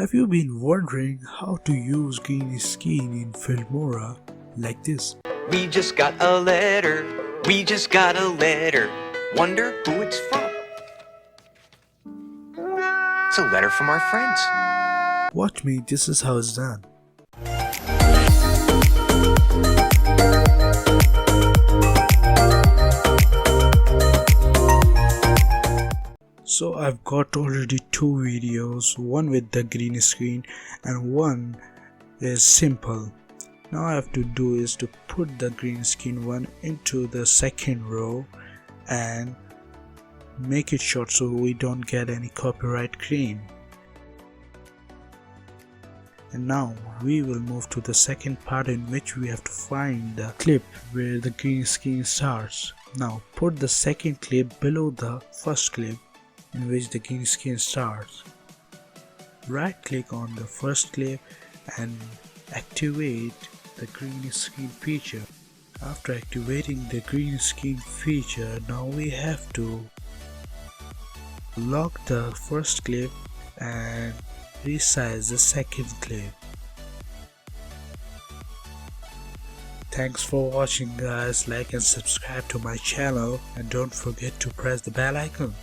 Have you been wondering how to use green screen in Filmora like this? We just got a letter. We just got a letter. Wonder who it's from. It's a letter from our friends. Watch me, this is how it's done. So I've got already two videos, one with the green screen and one is simple. Now I have to do is to put the green screen one into the second row and make it short so we don't get any copyright claim. And now we will move to the second part in which we have to find the clip where the green screen starts. Now put the second clip below the first clip in which the green screen starts. Right click on the first clip and activate the green screen feature. After activating the green screen feature, now we have to lock the first clip and resize the second clip. Thanks for watching guys, like and subscribe to my channel and don't forget to press the bell icon.